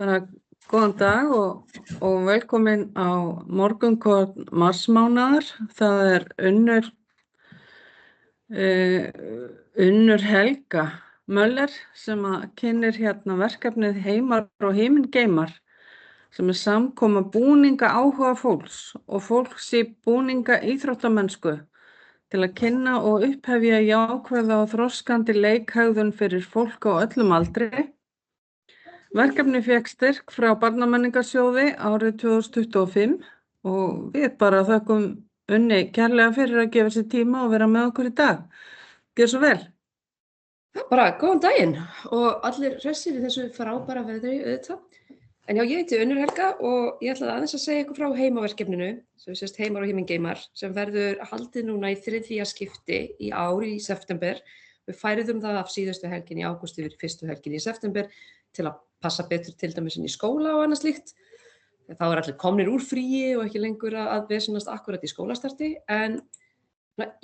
Bara góðan dag og velkomin á morgunkorn marsmánaðar. Það Unnur Helga Möller sem að kynnir hérna verkefnið Heimar og himingeimar, sem samkoma búninga áhuga fólks og fólks í búninga íþróttamennsku til að kynna og upphefja jákvæða og þroskandi leikhegðun fyrir fólk á öllum aldri. Verkefnið fékk styrk frá Barnamenningarsjóði árið 2025 og við bara þökkum Unni kærlega fyrir að gefa sér tíma og vera með okkur í dag. Gjörðu svo vel. Bara góðan daginn og allir hressir í þessu frábæra veðri auðvitað. En já, ég heiti Unnur Helga og ég ætlaði aðeins að segja ykkur frá heimaverkefninu sem sést Heimar og himingeimar, sem verður haldið núna í 3. skipti í ár í september. Við færðum það af síðustu helginni í ágúst yfir fyrstu helginni í september til að passa betur til dæmis inn í skóla og annað slíkt. Þá allir komnir úr fríi og ekki lengur að vesenast akkurat í skólastarti, en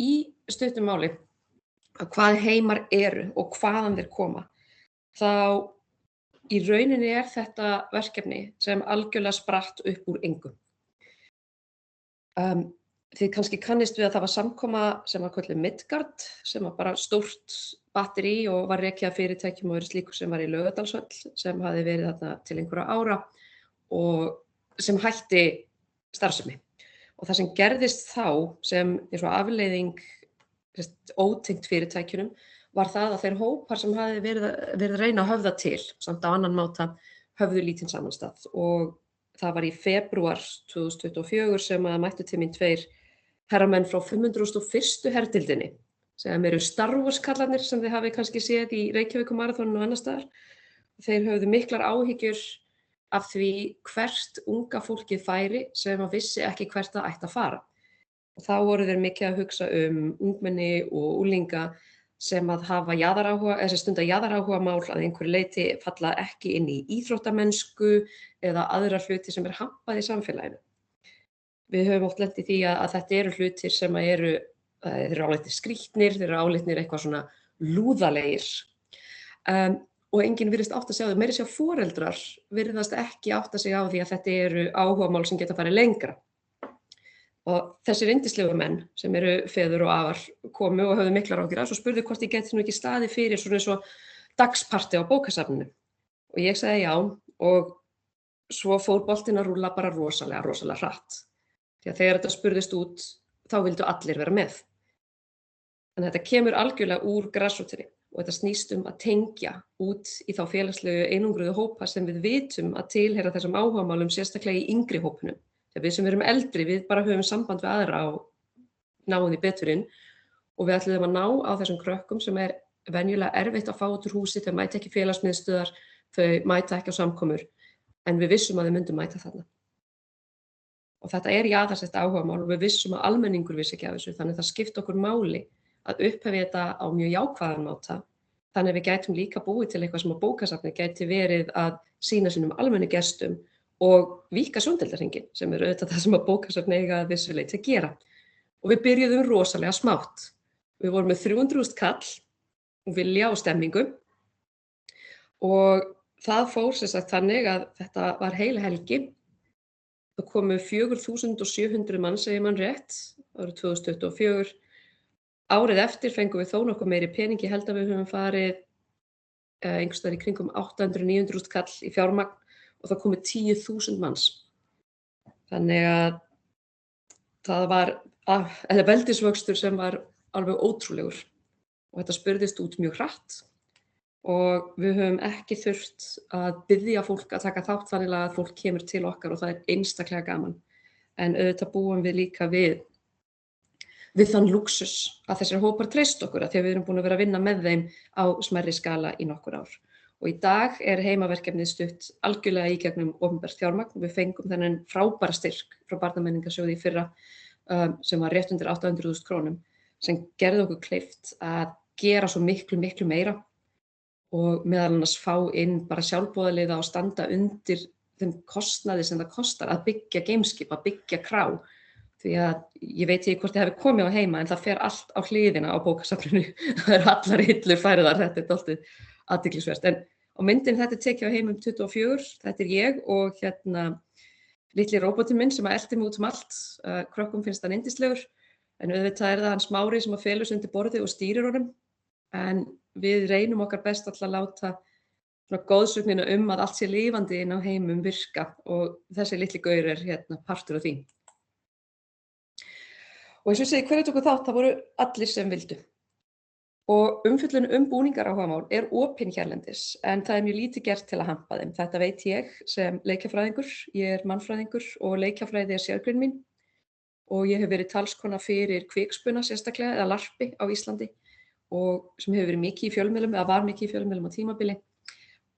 í stuttu máli hvað heimar eru og hvaðan þeir koma. Þá í rauninni þetta verkefni sem algjörlega spratt upp úr engu. Þið kannski kannist við að það var samkoma sem var kölluð Midgard, sem var bara stórt batteri og var rekið af fyrirtækjum og slíku sem var í Laugardalshöll, sem hafði verið þarna til einhverja ára og sem hætti starfsemi. Og það sem gerðist þá sem eins og afleiðing ótengt fyrirtækjunum var það að þeir hópar sem hafði verið að reyna að höfða til, samt á annan máta, höfðu lítinn samanstað. Og það var í febrúar 2024 sem að mættu til mín 2 herramenn frá 501. herdildinni, sem eru Star Wars kallarnir sem þið hafi kannski séð í Reykjavíkurmaraþoninu og annars staðar. Þeir höfðu miklar áhyggjur af því hvert unga fólkið færi sem að vissi ekki hvert það ætti að fara. Og þá voru þeir mikið að hugsa ungmenni og unglinga sem að hafa stunda jaðaráhuga mál að einhverju leyti falla ekki inn í íþróttamennsku eða aðra hluti sem hampað í samfélaginu. Við höfum oft lent í því að þetta eru hlutir sem eru álitnir skrýtnir, þeir eru álitnir eitthvað svona lúðalegir. Og enginn virðist átta sig á því, meira að segja foreldrar virðast ekki átta sig á því að þetta eru áhugamál sem geta farið lengra. Og þessir yndislegu menn sem eru feður og afar komu og höfðu miklar áhyggjur af, svo spurðu hvort ég geti nú ekki staðið fyrir svona eins og dagsparti á bókasafninu. Og ég sagði já, og svo fór boltinn að rúlla bara rosalega hratt. Því að þegar þetta spurðist út, þá vildu allir vera með. En þetta kemur algjörlega úr grassrútinni og þetta snýst að tengja út í þá félagslegu einangruðu hópa sem við vitum að tilheyra þessum áhugamálum, sérstaklega í yngri hópunum. Þegar við sem erum eldri, við bara höfum samband við aðra og náum því betur inn, og við ætluðum að ná á þessum krökkum sem venjulega erfitt að fá út úr húsi, þau mæta ekki félagsmiðstöðvar, þau mæta ekki á samkomur, en við vissum að þau myndu mæta þarna. Og þetta jaðarsett áhugamál og við vissum að almenningur vissi ekki af þessu, þannig það skipti okkur máli að upphefja þetta á mjög jákvæðan máta, þannig að við gætum líka búið til eitthvað sem að bókasafnið gæti verið að sýna sínum almennu gestum og víkka sjóndeildarhringinn, sem auðvitað það sem að bókasafnið eiga að vissu leyti að gera. Og við byrjuðum rosalega smátt. Við vorum með 300.000 kall og vilja og stemmingu og það fór sem sagt þannig að þetta var heil helgi. Það komu 4.700 manns, segir mann rétt, árið 2024. Árið eftir fengum við þó nokkuð meiri pening, ég held að við höfum farið einhvers staðar í kringum 800-900.000 kall í fjármagn og það komu 10.000 manns. Þannig að það var veldisvöxtur sem var alveg ótrúlegur og þetta spurðist út mjög hratt og við höfum ekki þurft að biðja fólk að taka þátt þannig að fólk kemur til okkar og það einstaklega gaman. En auðvitað búum við líka við þann lúxus að þessir hópar treyst okkur, að því að við erum búin að vera að vinna með þeim á smærri skala í nokkur ár. Og í dag heimaverkefnið stutt algjörlega í gegnum opinbert fjármagn. Við fengum þennan frábæra styrk frá Barnamenningarsjóði í fyrra sem var rétt undir 800.000 krónum, sem gerði okkur kleift að gera svo miklu meira og meðal annars fá inn bara sjálfboðaliða og standa undir þeim kostnaði sem það kostar að byggja gameskip, að byggja krá. Því að ég veit ekki hvort þið hefur komið á heima, en það fer allt á hliðina á bókasafninu. Það eru allar hillur færðar, þetta dálítið athyglisvert. En Og myndin þetta er tekið á Heimum 24, þetta er ég og litli róbotinn minn sem eltir mig út allt. Krökkum finnst hann yndislegur, en auðvitað er það hann Smári sem felur sig undir borði og stýrir honum. En við reynum okkar best að láta góðsögnina að allt sé lifandi inn á Heimum virka og þessi litli gaur er partur af því. Og eins og ég segi, hverjir tóku þátt, það voru allir sem vildu. Og umfjöllun búningaráhugamál er opin hérlendis, en það er mjög lítið gert til að hampa þeim. Þetta veit ég sem leikjafræðingur, ég er mannfræðingur og leikjafræði er sérgrein mín. Og ég hef verið talskona fyrir kvikspuna sérstaklega, eða larpi á Íslandi, og sem hefur verið mikið í fjölmiðlum, eða var mikið í fjölmiðlum á tímabili.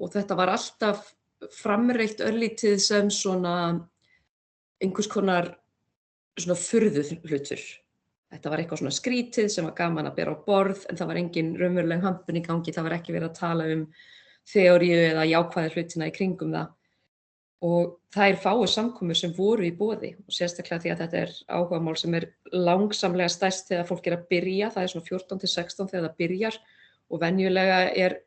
Og þetta var alltaf framreitt örlítið sem svona einhvers konar svona furðuhlutur. Þetta var eitthvað svona skrítið sem var gaman að bera á borð, en það var engin raunveruleg hampun í gangi, það var ekki verið að tala þeoríu eða jákvæðu hlutina í kringum það. Og það fáu samkomur sem voru í boði, og sérstaklega því að þetta er áhugamál sem er langsamlega stærst þegar fólk að byrja, það er svona 14 til 16 þegar það byrjar, og venjulega er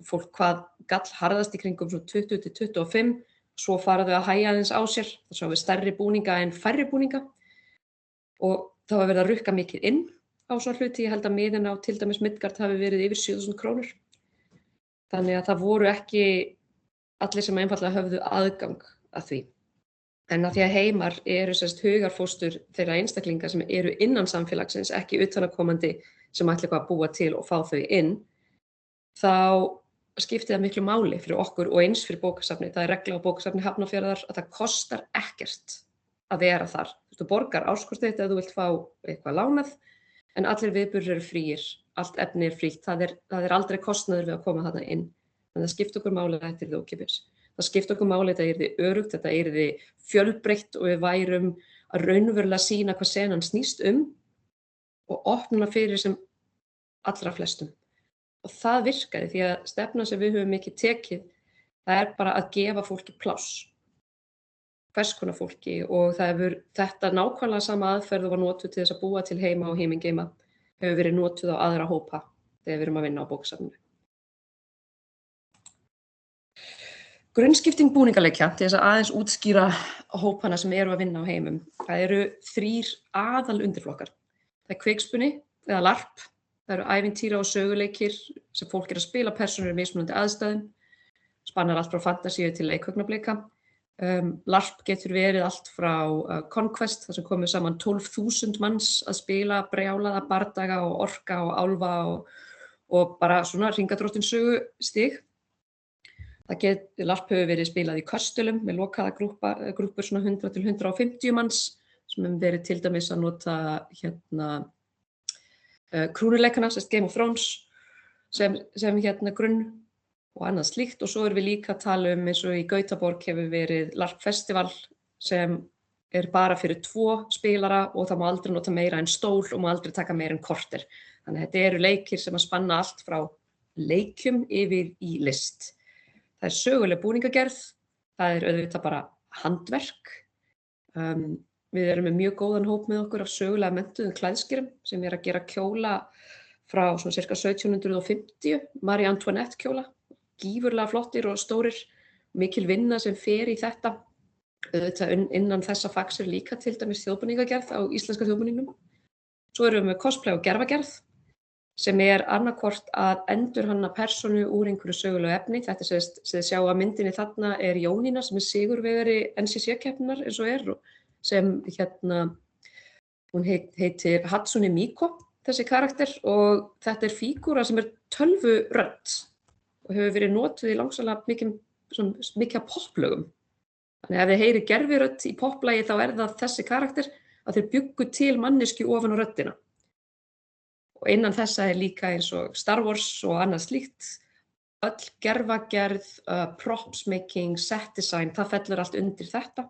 fólk hvað gallharðast í kringum svona 20 til 25, svo fara þau að hægja aðeins á sér, þá sjáum við stærri búninga en færri búninga. Og það var verið að rukka mikið inn á svona hluti, ég held að miðinn á til dæmis Midgard hafi verið yfir 7.000 krónur. Þannig að það voru ekki allir sem einfaldlega höfðu aðgang að því. En að því að Heimar eru hugarfóstur þeirra einstaklinga sem eru innan samfélagsins, ekki utanaðkomandi sem ætla eitthvað að búa til og fá þau inn, þá skiptir það miklu máli fyrir okkur og eins fyrir bókasafnið. Það er regla á bókasafni Hafnarfjarðar að það kostar ekkert að vera þar. Þú borgar árskostið ef þú vilt fá eitthvað lánað, en allir viðburðir eru fríir, allt efni er frítt, það er aldrei kostnaður við að koma þarna inn. En það skiptir okkur máli að þetta yrði ókeypis. Það skiptir okkur máli að þetta yrði öruggt, þetta yrði fjölbreytt og við værum að raunverulega sýna hvað senan snýst og opna fyrir sem allra flestum. Og það virkaði því að stefnan sem við höfum mikið tekið, það er bara að gefa fólki pláss. Hvers konar fólki, og það hefur þetta nákvæmlega sama aðferð og var notuð til þess að búa til Heima og Himingeima hefur verið notuð á aðra hópa þegar við erum að vinna á bókasafninu. Grunnskipting búningaleikja til þess að aðeins útskýra hópana sem eru að vinna á Heimum. Það eru 3 aðalundirflokkar. Það er kvikspunni eða larp, það eru ævintýra og söguleikir sem fólk að spila persónur í mismunandi aðstæðum, spannar allt frá fantasíu til leikvögnableika. LARP getur verið allt frá Conquest, þar sem komu saman 12.000 manns að spila brjálaða bardaga og orka og álfa og bara svona hringadróttinssögu stig. LARP hefur verið spilað í köstulum með lokaða grúppur svona 100 til 150 manns sem hefur verið til dæmis að nota krúnuleikana, Game of Thrones, sem grunn og annað slíkt, og svo erum við líka að tala eins og í Gautaborg hefur verið LARP festival sem er bara fyrir 2 spilara og það má aldrei nota meira en stól og má aldrei taka meira en korter. Þannig að þetta eru leikir sem að spanna allt frá leikjum yfir í list. Það er söguleg búningagerð, það er auðvitað bara handverk. Við erum með mjög góðan hóp með okkur af sögulega menntuðum klæðskerum sem að gera kjóla frá svona cirka 1750, Marie Antoinette kjóla. Gífurlega flottir og stórir, mikil vinna sem fer í þetta. Innan þessa fags er líka til dæmis þjóðbúningagerð á íslenska þjóðbúningnum. Svo erum við með cosplay og gervagerð sem er annarkvort að endurhanna persónu úr einhverju sögulegu efni. Þetta sem þið sjá að myndinni þarna er Jónína sem er sigurvegari NCC-keppninnar eins og er, sem hún heitir Hatsune Miku, þessi karakter, og þetta er fígúra sem er tölvurödd og hefur verið notuð í langsamlega mikið af poplögum. Þannig að ef þið heyri gervirödd í poplagi þá er það þessi karakter að þeir bjuggu til manneskju ofan á röddina. Og innan þessa er líka eins og Star Wars og annað slíkt. Öll gervagerð, props making, set design, það fellur allt undir þetta.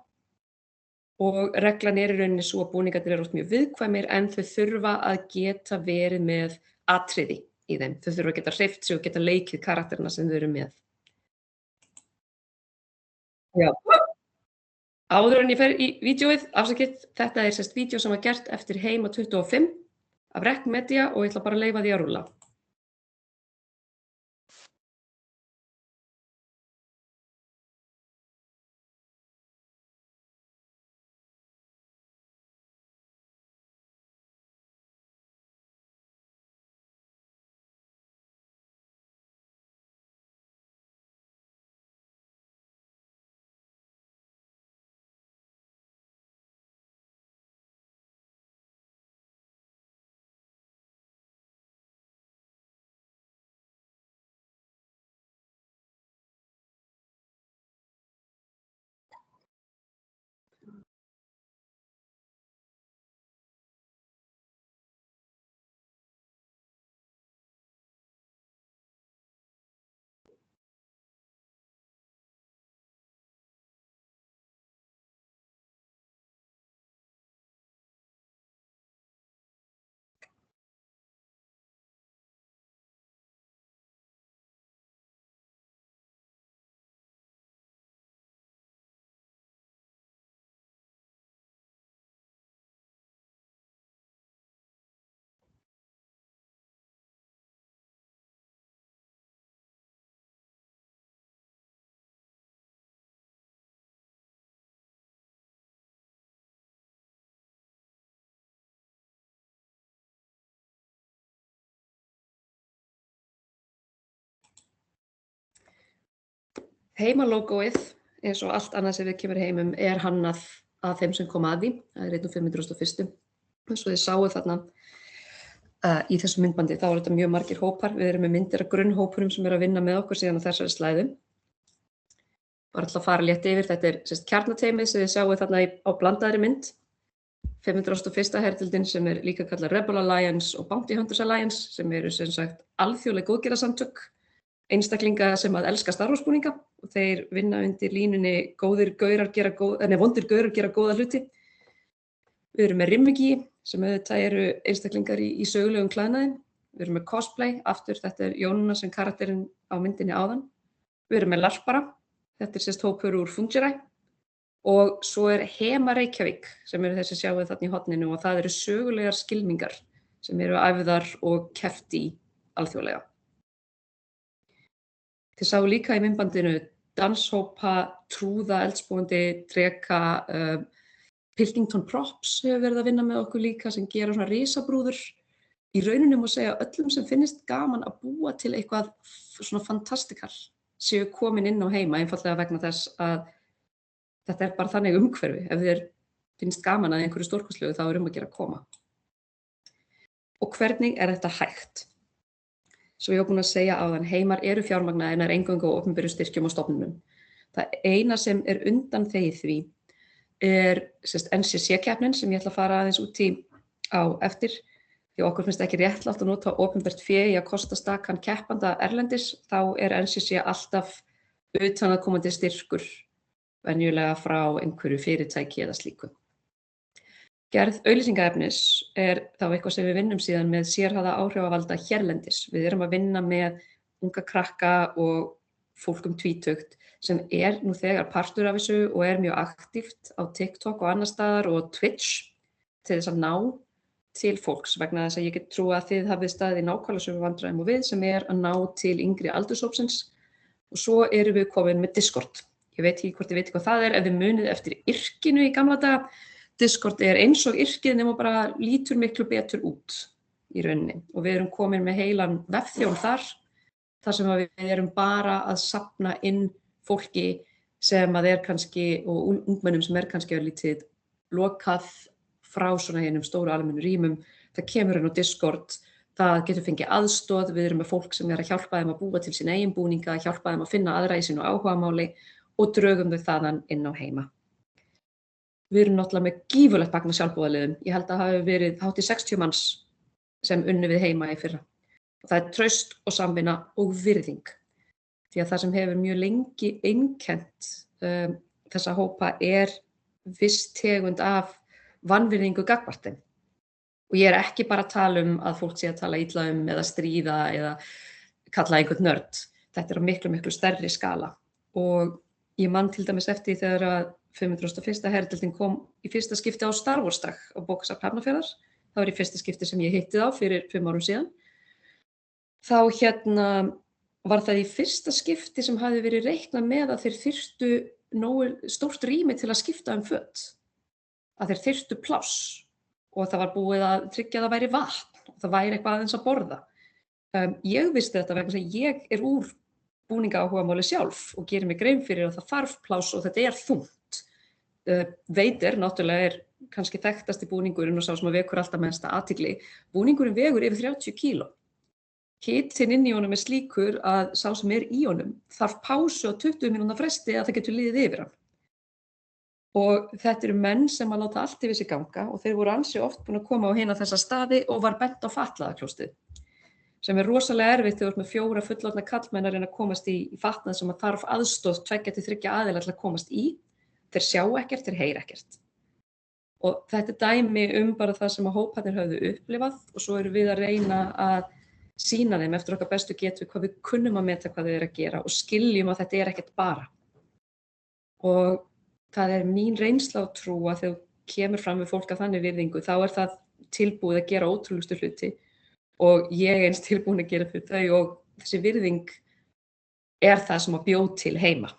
Og reglan er í rauninni svo að búningarnir eru oft mjög viðkvæmir en þau þurfa að geta verið með atriði í þeim. Þau þurfa að geta hreyft sig og geta leikið karakterina sem þau eru með. Já. Áður en ég fer í vídeóið, afsakið, þetta er vídeó sem var gert eftir Heima 25 af Rec Media og ég ætla bara að leyfa því að rúlla. Heimalógóið, eins og allt annað sem við kemur heimum, er hannað af þeim sem kom að því. Það er 501. Eins og þið sáu þarna í þessu myndbandi, þá er þetta mjög margir hópar. Við erum með myndir af grunnhópurum sem eru að vinna með okkur síðan á þessari slæðu. Bara til að fara létt yfir, þetta er kjarnateymið sem þið sjáu þarna á blandaðri mynd. 501. herdeildin sem er líka kallað Rebel Alliance og Bounty Hunters Alliance sem eru sem sagt alþjóðleg góðgerðarsamtök, einstaklinga sem að elska Star Wars búninga og þeir vinna undir línunni vondir gaurar gera góða hluti. Við erum með Rimigi sem auðvitað eru einstaklingar í sögulegum klæðnaði. Við erum með cosplay, aftur þetta er Jónuna sem karakterinn á myndinni áðan. Við erum með Larpara, þetta er hópur úr Fungiræ. Og svo er Hema Reykjavík sem eru þessi sjáið þarna í horninu og það eru sögulegar skylmingar sem eru æfðar og keppt í alþjóðlega. Þið sáu líka í myndbandinu danshópa, trúða, eldsbúandi, dreka, Pilkington Props hefur verið að vinna með okkur líka sem gera svona risabrúður. Í rauninni má segja öllum sem finnist gaman að búa til eitthvað svona fantastikal séu komin inn á Heima einfallega vegna þess að þetta er bara þannig umhverfi. Ef þér finnst gaman að einhverju stórkostlegu þá er að gera að koma. Og hvernig er þetta hægt? Svo ég var búin að segja áðan, Heimar eru fjármagnaðir nær eingöngu á opinberum styrkjum og stofnunum. Það eina sem er undanþegið því er NCC-keppnin sem ég ætla að fara aðeins út í á eftir. Því okkur finnst ekki réttlátt að nota opinbert fé í að kosta stakkan keppanda erlendis, þá er NCC alltaf utanaðkomandi styrkur, venjulega frá einhverju fyrirtæki eða slíku. Gerð auglýsingaefnis er þá eitthvað sem við vinnum síðan með sérhæfða áhrifavalda hérlendis. Við erum að vinna með unga krakka og fólk tvítugt sem er nú þegar partur af þessu og er mjög aktíft á TikTok og annars staðar og Twitch til þess að ná til fólks vegna þess að ég get trúa að þið hafið staðið í nákvæmlega sömu vandræðum og við sem er að ná til yngri aldurshópsins og svo erum við komin með Discord. Ég veit ekki hvort þið veit hvað það er ef þið munið eftir yrkinu í gamla daga. Discord er eins og yrkið nema bara lítur miklu betur út í rauninni og við erum komin með heilan vefþjón þar sem við erum bara að safna inn fólki sem að er kannski og ungmennum sem er kannski lítið lokað frá svona hinum stóru almennu rýmum. Það kemur inn á Discord, það getur fengið aðstoð, við erum með fólk sem er að hjálpa þeim að búa til sína eigin búninga, hjálpa þeim að finna aðra í sínu áhugamáli og drögum þau þaðan inn á Heima. Við erum náttúrulega með gífurlegt magn af sjálfboðaliðum. Ég held að hafi verið hátt í 60 manns sem unnu við Heima í fyrra. Og það er traust og samvinna og virðing. Því að það sem hefur mjög lengi einkennt þessa hópa er viss tegund af vanvirðingu gagnvart þeim. Og ég er ekki bara að tala að fólk sé að tala illa eða stríða eða kalla einhvern nörd. Þetta er á miklu, miklu stærri skala. Og ég man til dæmis eftir þegar að 501. herdeildin kom í fyrsta skipti á Star Wars dag á bókasafn Hafnarfjarðar. Það var í fyrsta skipti sem ég hitti þá fyrir 5 árum síðan. Þá var það í fyrsta skipti sem hafði verið reiknað með að þeir þyrftu nógu stórt rými til að skipta föt. Að þeir þyrftu pláss og það var búið að tryggja að það væri vatn og það væri eitthvað aðeins að borða. Ég vissi þetta vegna þess að ég er úr búningaáhugamáli sjálf og gerir mig grein fyrir að það þarf pláss og þetta er þungt. Vader náttúrulega er kannski þekktasti búningurinn og sá sem að vekur alltaf mesta athygli. Búningurinn vegur yfir 30 kíló. Hitinn inn í honum er slíkur að sá sem er í honum þarf pásu á 20 mínútna fresti að það getur liðið yfir hann. Og þetta eru menn sem að láta allt yfir sig ganga og þeir voru ansi oft búin að koma á hina þessa staði og var bent á fatlaðaklóstið. Sem er rosalega erfitt þegar þú ert með 4 fullorðna karlmenn að reyna að komast í fatnað sem að þarf aðstoð 2 til 3 aðila til að komast í. Þeir sjá ekkert, þeir heyra ekkert. Og þetta er dæmi bara það sem að hóparnir höfðu upplifað og svo erum við að reyna að sýna þeim eftir okkar bestu getu hvað við kunnum að meta hvað þau eru að gera og skiljum að þetta er ekkert bara. Og það er mín reynsla og trú að þegar þú kemur fram við fólk að þannig virðingu þá er það tilbúið að gera ótrúlegustu hluti og ég eins tilbúin að gera fyrir þau og þessi virðing er það sem að bjóð til Heima.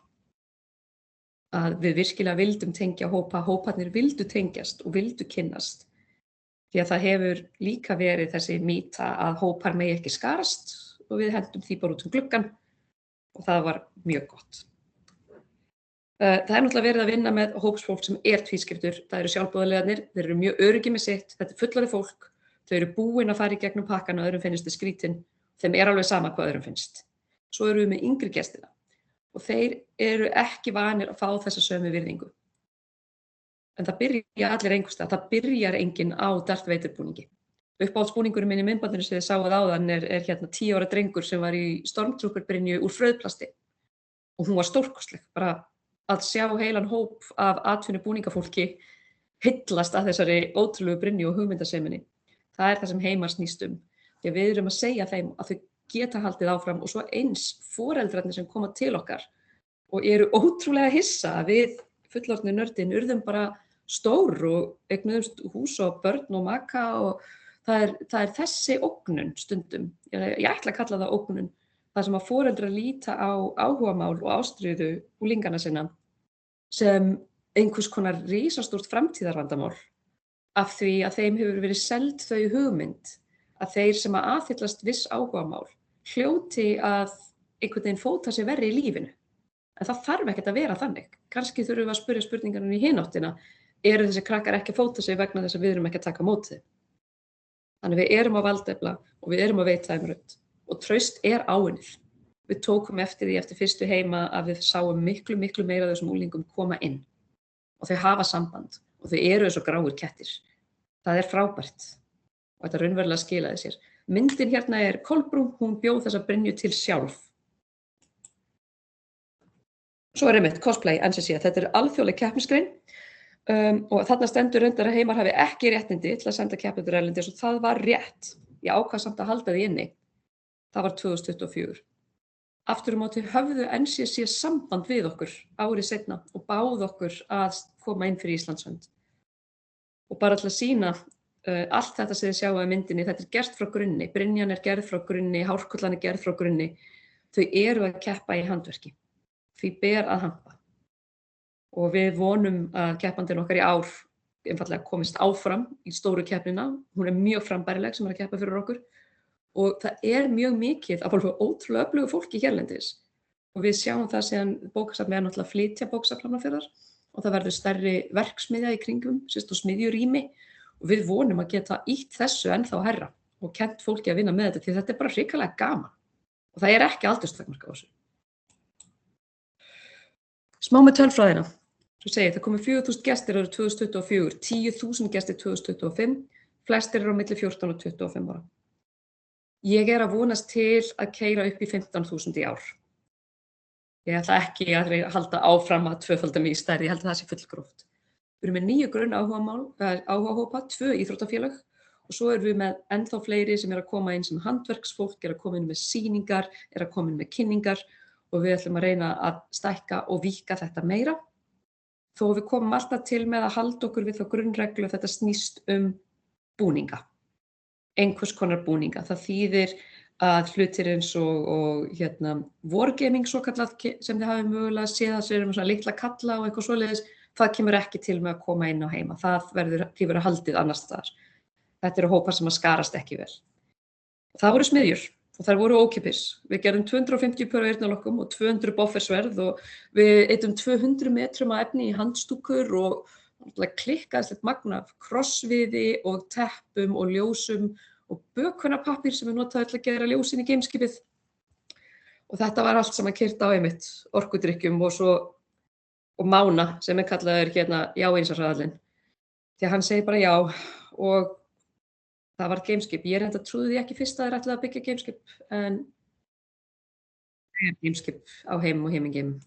Að við virkilega vildum tengja hópa, hóparnir vildu tengjast og vildu kynnast. Því að það hefur líka verið þessi mýta að hópar megi ekki skarast og við hendum því bara út gluggann og það var mjög gott. Það náttúrulega verið að vinna með hópsfólk sem tvískiptur. Það eru sjálfboðaliðarnir, þeir eru mjög öruggir með sitt, þetta fullorðið fólk, þau eru búin að fara í gegnum pakkann og öðrum finnst þið skrítinn, þeim alveg sama hvað öðrum finnst. Svo erum við með yngri gestina og þeir eru ekki vanir að fá þessa sömu virðingu. En það byrja allir einhverstað, það byrjar enginn á Darth Vader búningi. Uppáhaldsbúningurinn minn í myndbandinu sem þið sáuð áðan er hérna 10 ára drengur sem var í Stormtrooper brynju úr frauðplasti og hún var stórkostleg, bara að sjá heilan hóp af atvinnubúningafólki heillast að þessari ótrúlegu brynju og hugmyndaseminni. Það er það sem Heimar snýst um. Því að við erum að segja þeim að þau geta haldið áfram og svo eins foreldrarnir sem koma til okkar og eru ótrúlega hissa að við fullorðnu nördin urðum bara stór og eignuðumst hús og börn og maka og það er þessi ógnun stundum. Ég ætla að kalla það ógnun. Það sem að foreldrar líta á áhugamál og ástríðu úlingana sinna sem einhvers konar risastórt framtíðarvandamál af því að þeim hefur verið seld þau hugmynd að þeir sem að aðhyllast viss áhugamál hljóti að einhvern veginn fóta sig verri í lífinu. En það þarf ekkert að vera þannig. Kannski þurfum við að spyrja spurningarnar í hináttina. Eru þessi krakkar ekki að fóta sig vegna þess að við erum ekki að taka á móti þeim? Þannig við erum að valdefla og við erum að veita þeim rödd. Og traust áunnið. Við tókum eftir því eftir fyrstu Heima að við sáum miklu meira af þessum úlingum koma inn. Og þau hafa samband og þau eru eins og gráir kettir. Það er frábært og þetta raunverulega skilaði sér. Myndin hérna er Kolbrún, hún bjó þessa brynju til sjálf. Svo er einmitt cosplay, NCC, þetta er alþjóðleg keppnisgrein og þarna stendur reyndar að Heimar hafi ekki réttindi til að senda keppendur erlendis og það var rétt. Ég ákvað samt að halda því inni. Það var 2024. Aftur á móti höfðu NCC samband við okkur árið seinna og báðu okkur að koma inn fyrir Íslands hönd. Og bara til að sýna allt þetta sem þið sjáu í myndinni, þetta er gert frá grunni, brynjan er gerð frá grunni, hárkollan er gerð frá grunni. Þau eru að keppa í handverki. Því ber að hampa. Og við vonum að keppandinn okkar í ár einfaldlega komist áfram í stóru keppnina. Hún er mjög frambærileg sem er að keppa fyrir okkur. Og það er mjög mikið af ótrúlega öflugu fólki hérlendis. Og við sjáum það síðan bókasafn er náttúrulega að flytja bókasafn Hafnarfjarðar og það verður stærri verksmiðja í kringum, sérst og smiðjurými og við vonum að geta ýtt þessu ennþá hærra og kennt fólki að vinna með þetta því þetta er bara hrikalega gaman. Og það er ekki aldurstakmark á þessu. Smá með tölfræðina. Svo segi það komu 4.000 gestir árið 2024, 10.000 gestir 2025, flestir eru á milli 14 og 25 ára. Ég er að vonast til að keyra upp í 15.000 í ár. Ég ætla ekki að halda áfram að tvöfalda mig í stærri, ég held að það sé fullgróft. Við erum með 9 grunn áhugahópa, 2 íþróttafélög og svo erum við með ennþá fleiri sem að koma inn sem handverksfólk, að koma inn með sýningar, að koma inn með kynningar og við ætlum að reyna að stækka og víkka þetta meira. Þó við komum alltaf til með að halda okkur við þá grunnreglu að þetta snýst búninga. Einhvers konar búninga. Það þýðir að hlutir eins og wargaming svo kallað sem þið hafið mögulega séð að sér svona litla kalla og eitthvað svoleiðis, það kemur ekki til með að koma inn á Heima. Það verður haldið annars staðar. Þetta eru hópar sem að skarast ekki vel. Það voru smiðjur og þær voru ókeypis. Við gerðum 250 pör af eyrnalokkum og 200 boffersverð og við eyddum 200 metrum af efni í handstúkur og klikkaðslegt magn af krossviði og teppum og ljósum og bökunarpappír sem notaði til að gera ljósin í geimskipið. Og þetta var allt saman keyrt á einmitt orkudrykkjum og Mána sem kallaður já-einsarhraðallinn. Því að hann segir bara já og það var geimskip. Ég reyndar trúði því ekki fyrst að þeir ætlaði að byggja geimskip en það er geimskip á Heimum og Heimingeimum.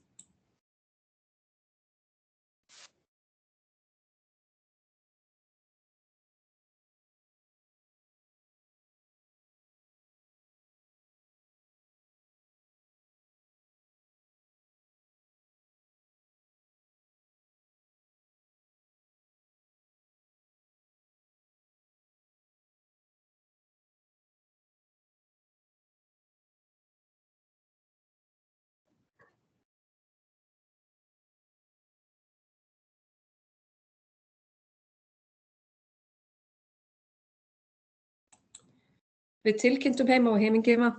Við tilkynntum Heima og Heimingeima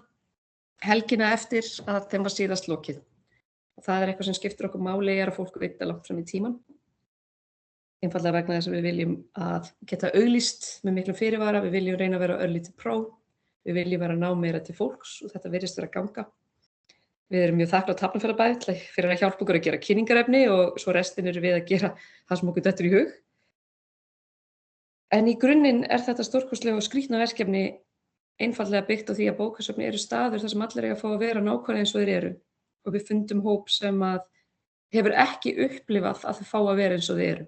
helgina eftir að þeim var síðast lokið. Og það eitthvað sem skiptir okkur máli að fólk vita langt fram í tíman. Einfallega vegna þess að við viljum að geta auglýst með miklum fyrirvara, við viljum reyna að vera early to pro, við viljum vera að ná meira til fólks og þetta virðist vera að ganga. Við erum mjög þakklátt Hafnarfjarðarbæ fyrir að hjálpa okkur að gera kynningarefni og svo restin eru við að gera það sem okkur dettur í hug. En í grunninn þetta stórkostlega og skrýtna verkefni einfallega byggt á því að bókasöfni eru staður þar sem allir eiga að fá að vera nákvæmlega eins og þeir eru. Og við fundum hóp sem að hefur ekki upplifað að þau fá að vera eins og þeir eru.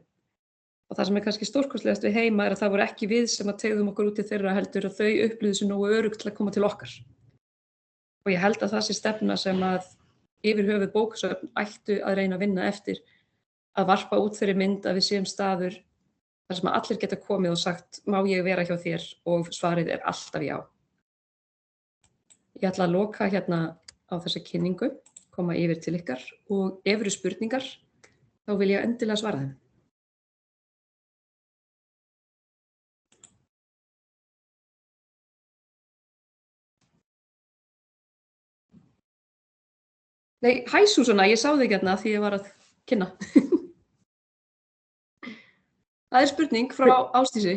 Og það sem kannski stórkostlegast við Heima að það voru ekki við sem að tegðum okkur út í þeirra heldur að þau upplifðu sig nógu öruggt til að koma til okkar. Og ég held að það sé stefna sem að yfir höfuð bókasöfn ættu að reyna að vinna eftir, að varpa út þeirri mynd að við séum staður þar sem að allir geta komið og sagt, má ég vera hjá þér? Og svarið alltaf já. Ég ætla að loka hérna á þessa kynningu, koma yfir til ykkar og ef eru spurningar, þá vil ég endilega svara þeim. Nei, hæ Súsanna, ég sá þig hérna því ég var að kynna. Það spurning frá Ásdísi.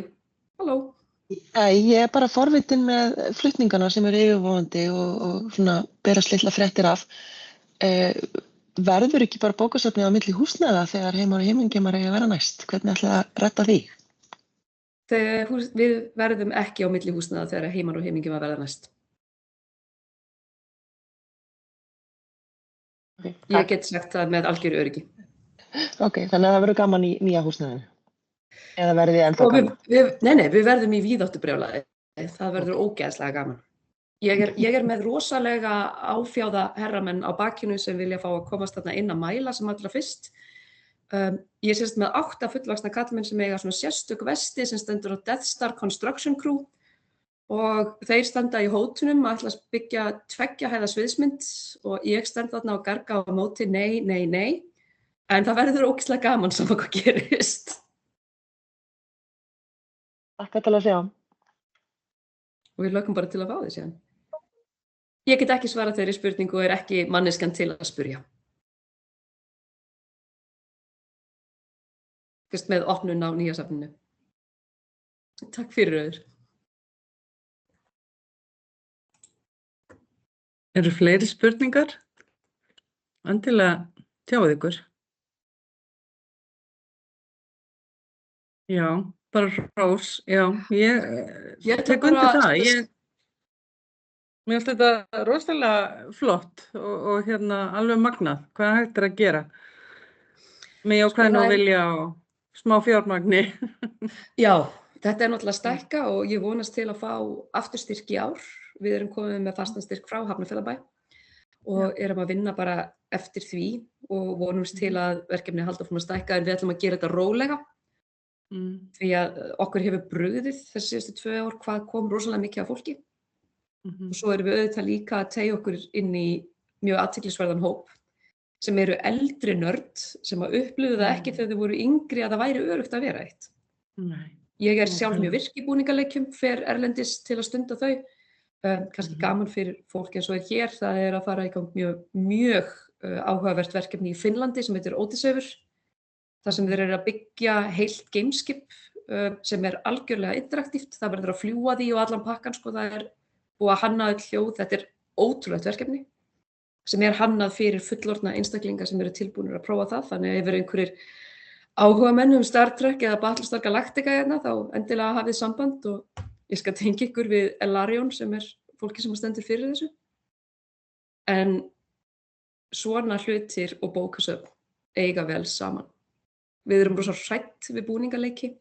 Halló. Ég bara forvitin með flutningana sem eru yfirvofandi og svona berast litla fréttir af. Verður ekki bara bókasöfnið á milli húsnæða þegar Heimar og Himingeimar eiga að vera næst? Hvernig ætla að redda því? Við verðum ekki á milli húsnæða þegar Heimar og Himingeimar verða næst. Okay, ég get sagt það með algjöru öryggi. Ok, þannig að það verður gaman í nýja húsnæðinu? Eða verður þið ennþá gaman? Nei, við verðum í víðáttubrjálæði. Það verður ógeðslega gaman. Ég með rosalega áfjáða herramenn á bakinu sem vilja fá að komast þarna inn að mæla sem allra fyrst. Ég sést með 8 fullvaxna karlmenn sem eiga svona sérstök vesti sem stendur á Death Star Construction Crew og þeir standa í hótunum að ætla að byggja 2 hæða sviðsmynd og ég stend þarna og garga á móti nei, en það verður ógeðslega gaman sem hvað gerist. Takk til að sjá. Og við lökum bara til að fá því síðan. Ég get ekki svarað þeirri spurningu og ekki manneskjan til að spurja. Fyrst með opnun á nýja safninu. Takk fyrir öður. Eru fleiri spurningar? Endilega tjáðu ykkur. Já, bara hrós. Já, ég tek undir það. Mér finnst þetta rosalega flott og alveg magnað. Hvað hægt að gera? Með jákvæðni og vilja og smá fjármagni. Já, þetta náttúrulega stækka og ég vonast til að fá afturstyrk í ár. Við erum komið með fastan styrk frá Hafnarfjarðarbæ og erum að vinna bara eftir því og vonumst til að verkefni halda áfram að stækka en við ætlum að gera þetta rólega. Því að okkur hefur brugðið þessi síðustu 2 ár hvað kom rosalega mikið af fólki. Og svo erum við auðvitað líka að teygja okkur inn í mjög athyglisverðan hóp sem eru eldri nörd sem að upplifðu það ekki þegar þau voru yngri að það væri öruggt að vera eitt. Ég sjálf mjög virk í búningaleikjum, fer erlendis til að stunda þau. Kannski gaman fyrir fólk eins og hér, það að fara í gang mjög áhugavert verkefni í Finnlandi sem heitir Ódysseifur. Það sem þeir eru að byggja heilt gameskip sem algjörlega interaktíft, það verður að fljúga því og allan pakkan, það búið að hanna öll hljóð, þetta ótrúlegt verkefni sem hannað fyrir fullorðna einstaklinga sem eru tilbúnir að prófa það, þannig að ef eru einhverjir áhugamenn Star Trek eða Battlestar Galactica hérna, þá endilega hafið samband og ég skal tengja ykkur við Elarion sem fólki sem stendur fyrir þessu. En svona hlutir og bókasöfn eiga vel saman. Við erum rosa hrædd við búningaleiki.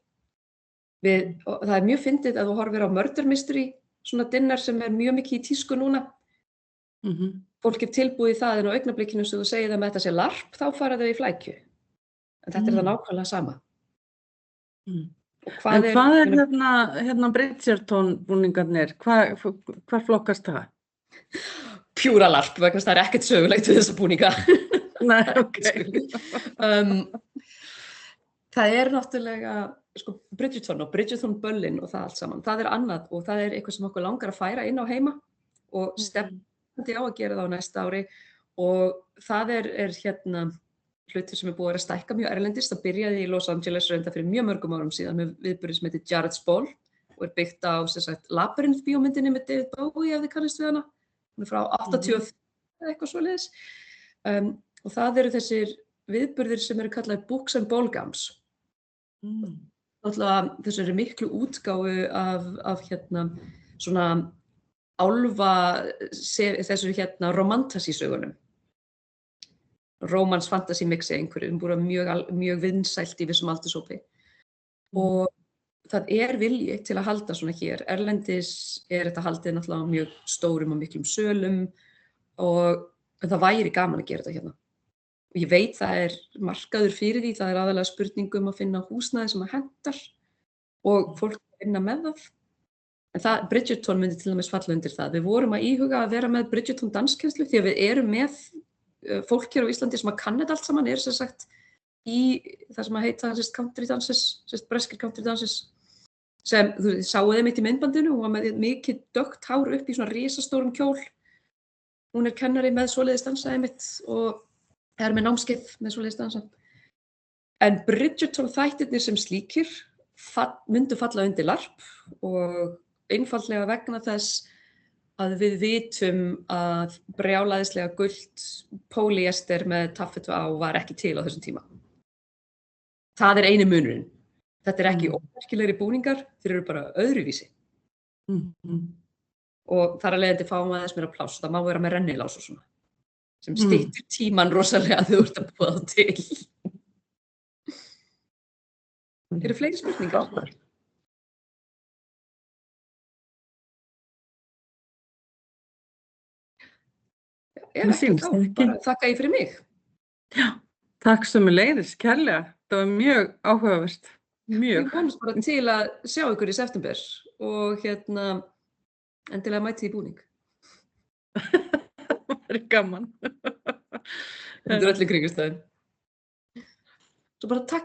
Það mjög fyndið að þú horfir á Murder Mystery, svona dinner sem mjög mikið í tísku núna. Fólk tilbúið það en á augnablikinu sem þú segir það með þetta sé larp, þá fara þau í flækju. En þetta það nákvæmlega sama. En hvað hérna Bridgerton búningarnir? Hvar flokkast það? Pjúra larp, vegna það ekkert sögulegt við þessa búninga. Nei, ok. Það náttúrulega Bridgerton og Bridgerton böllin og það allt saman. Það annað og það eitthvað sem okkur langar að færa inn á Heima og stefnandi á að gera það á næsta ári og það er hérna hlutur sem búið að stækka mjög erlendis. Það byrjaði í Los Angeles reynda fyrir mjög mörgum árum síðan með viðburði sem heitir Jared's Ball og er byggt á Labyrinth bíómyndinni með David Bowie, ef þið kannist við hana. Hún er frá 80 eða eitthvað svoleiðis. Og það eru þessir viðburðir sem eru kallaðir Books and Ballgowns. Þessari miklu útgáfu af svona álfa, þessari romantasísögunum. Romance fantasy mixi einhverju, búið mjög vinsælt í vissum aldurshópi. Og það er vilji til að halda svona hér. Erlendis er þetta haldið náttúrulega mjög stórum og miklum sölum en það væri gaman að gera þetta hérna. Og ég veit það er markaður fyrir því, það er aðalega spurningum að finna húsnæði sem að hentar og fólk að vinna með það. En Bridgerton myndi til dæmis falla undir það. Við vorum að íhuga að vera með Bridgerton danskennslu því að við erum með fólk hér á Íslandi sem að kann þetta allt saman, er sem sagt í það sem að heita country dances, breskir country dances, sem þú sáuð þeim eitt í myndbandinu, hún var með mikið dökkt hár upp í svona risastórum kjól. Hún er kennari með svoleiðis dansa einmitt og er með námskeið með svoleiðis dansa. En Bridgerton þættirnir sem slíkir myndu falla undir LARP og einfaldlega vegna þess að við vitum að brjálæðislega gult polyester með taffetu á var ekki til á þessum tíma. Það er eini munurinn. Þetta er ekki ómerkilegri búningar, þeir eru bara öðruvísi. Og þar að leiðandi fáum við aðeins meira pláss. Það má vera með rennilás og svona, sem styttir tímann rosalega að þú ert að búa þá til. Eru fleiri spurningar? Þakka ég fyrir mig. Já, takk sömuleiðis, kærlega. Það var mjög áhugavert. Mjög. Við komumst bara til að sjá ykkur í september og endilega mætið í búning. Það er gaman. Þetta er öllum kringumstæðum. Svo bara takk